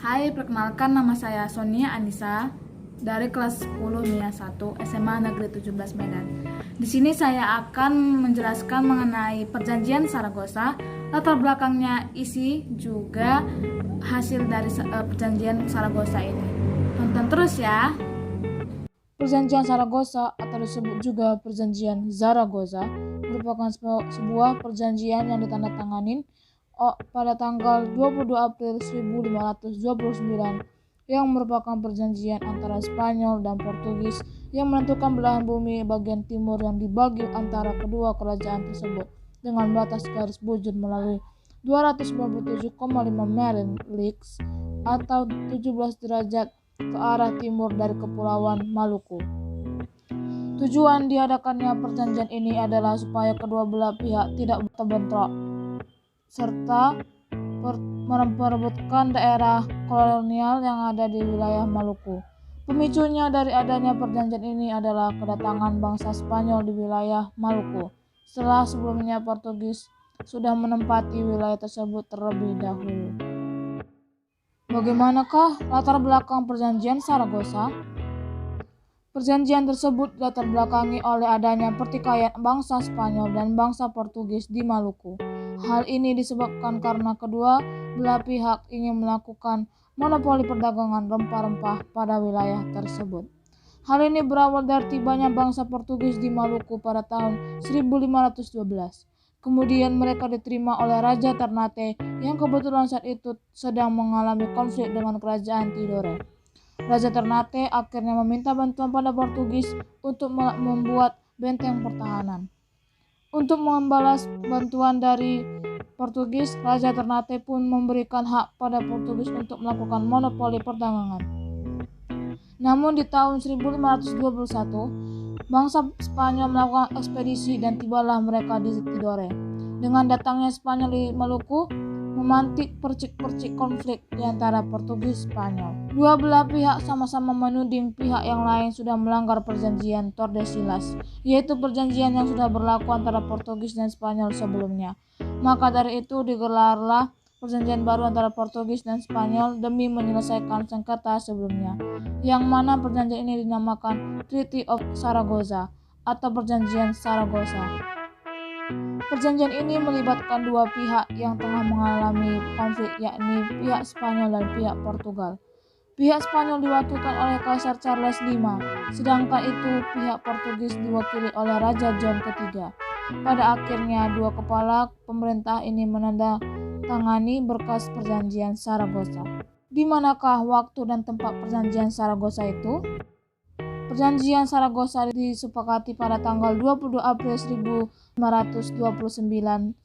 Hai, perkenalkan nama saya Sonia Anissa dari kelas 10 MIA 1 SMA Negeri 17 Medan. Di sini saya akan menjelaskan mengenai Perjanjian Saragossa, latar belakangnya, isi juga hasil dari Perjanjian Saragossa ini. Tonton terus ya. Perjanjian Saragossa atau disebut juga Perjanjian Zaragoza merupakan sebuah perjanjian yang ditandatangani pada tanggal 22 April 1529 yang merupakan perjanjian antara Spanyol dan Portugis yang menentukan belahan bumi bagian timur yang dibagi antara kedua kerajaan tersebut dengan batas garis bujur melalui 297,5 Meridian leagues atau 17 derajat ke arah timur dari Kepulauan Maluku. Tujuan diadakannya perjanjian ini adalah supaya kedua belah pihak tidak berbentrok serta memperebutkan daerah kolonial yang ada di wilayah Maluku. Pemicunya dari adanya perjanjian ini adalah kedatangan bangsa Spanyol di wilayah Maluku setelah sebelumnya Portugis sudah menempati wilayah tersebut terlebih dahulu. Bagaimanakah latar belakang Perjanjian Saragossa? Perjanjian tersebut latar belakangi oleh adanya pertikaian bangsa Spanyol dan bangsa Portugis di Maluku. Hal ini disebabkan karena kedua belah pihak ingin melakukan monopoli perdagangan rempah-rempah pada wilayah tersebut. Hal ini berawal dari tibanya bangsa Portugis di Maluku pada tahun 1512. Kemudian mereka diterima oleh Raja Ternate yang kebetulan saat itu sedang mengalami konflik dengan kerajaan Tidore. Raja Ternate akhirnya meminta bantuan pada Portugis untuk membuat benteng pertahanan. Untuk membalas bantuan dari Portugis, Raja Ternate pun memberikan hak pada Portugis untuk melakukan monopoli perdagangan. Namun di tahun 1521, bangsa Spanyol melakukan ekspedisi dan tibalah mereka di Tidore. Dengan datangnya Spanyol di Maluku, memantik percik-percik konflik di antara Portugis dan Spanyol. Dua belah pihak sama-sama menuding pihak yang lain sudah melanggar perjanjian Tordesillas, yaitu perjanjian yang sudah berlaku antara Portugis dan Spanyol sebelumnya. Maka dari itu digelarlah perjanjian baru antara Portugis dan Spanyol demi menyelesaikan sengketa sebelumnya, yang mana perjanjian ini dinamakan Treaty of Zaragoza atau Perjanjian Saragossa. Perjanjian ini melibatkan dua pihak yang tengah mengalami konflik, yakni pihak Spanyol dan pihak Portugal. Pihak Spanyol diwakilkan oleh Kaisar Charles V, sedangkan itu pihak Portugis diwakili oleh Raja John III. Pada akhirnya dua kepala pemerintah ini menandatangani berkas Perjanjian Saragossa. Di manakah waktu dan tempat Perjanjian Saragossa itu? Perjanjian Saragossa disepakati pada tanggal 22 April 1529,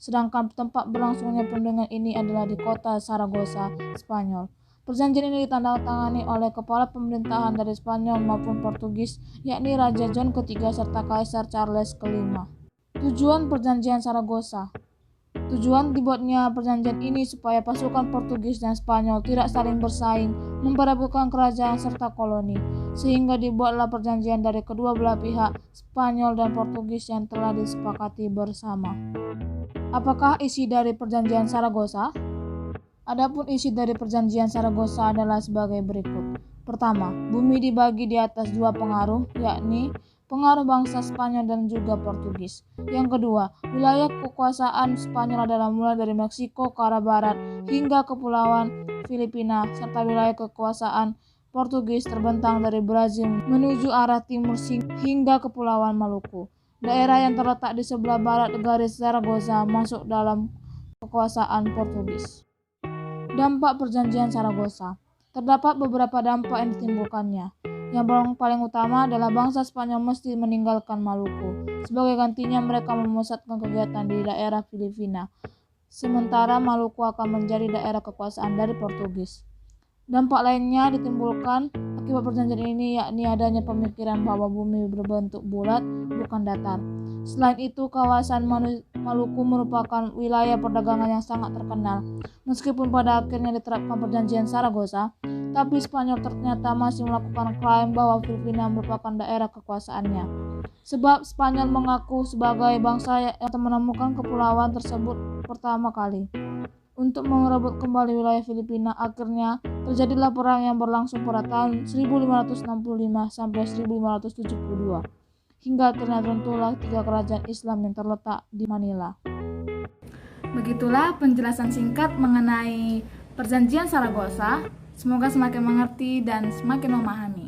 sedangkan tempat berlangsungnya perundingan ini adalah di kota Saragossa, Spanyol. Perjanjian ini ditandatangani oleh kepala pemerintahan dari Spanyol maupun Portugis, yakni Raja John III serta Kaisar Charles V. Tujuan Perjanjian Saragossa. Tujuan dibuatnya perjanjian ini supaya pasukan Portugis dan Spanyol tidak saling bersaing, memperebutkan kerajaan serta koloni, sehingga dibuatlah perjanjian dari kedua belah pihak, Spanyol dan Portugis, yang telah disepakati bersama. Apakah isi dari Perjanjian Saragossa? Adapun isi dari Perjanjian Saragossa adalah sebagai berikut. Pertama, bumi dibagi di atas dua pengaruh, yakni pengaruh bangsa Spanyol dan juga Portugis. Yang kedua, wilayah kekuasaan Spanyol adalah mulai dari Meksiko ke arah barat hingga Kepulauan Filipina, serta wilayah kekuasaan Portugis terbentang dari Brazil menuju arah timur hingga Kepulauan Maluku. Daerah yang terletak di sebelah barat garis Zaragoza masuk dalam kekuasaan Portugis. Dampak Perjanjian Saragossa. Terdapat beberapa dampak yang ditimbulkannya. Yang paling utama adalah bangsa Spanyol mesti meninggalkan Maluku. Sebagai gantinya mereka memusatkan kegiatan di daerah Filipina, sementara Maluku akan menjadi daerah kekuasaan dari Portugis. Dampak lainnya ditimbulkan akibat perjanjian ini, yakni adanya pemikiran bahwa bumi berbentuk bulat, bukan datar. Selain itu, kawasan Maluku merupakan wilayah perdagangan yang sangat terkenal. Meskipun pada akhirnya diterapkan Perjanjian Saragossa, tapi Spanyol ternyata masih melakukan klaim bahwa Filipina merupakan daerah kekuasaannya. Sebab Spanyol mengaku sebagai bangsa yang menemukan kepulauan tersebut pertama kali. untuk merebut kembali wilayah Filipina. Akhirnya terjadilah perang yang berlangsung pada tahun 1565 sampai 1572 hingga akhirnya runtuhlah 3 kerajaan Islam yang terletak di Manila. Begitulah penjelasan singkat mengenai Perjanjian Saragossa. Semoga semakin mengerti dan semakin memahami.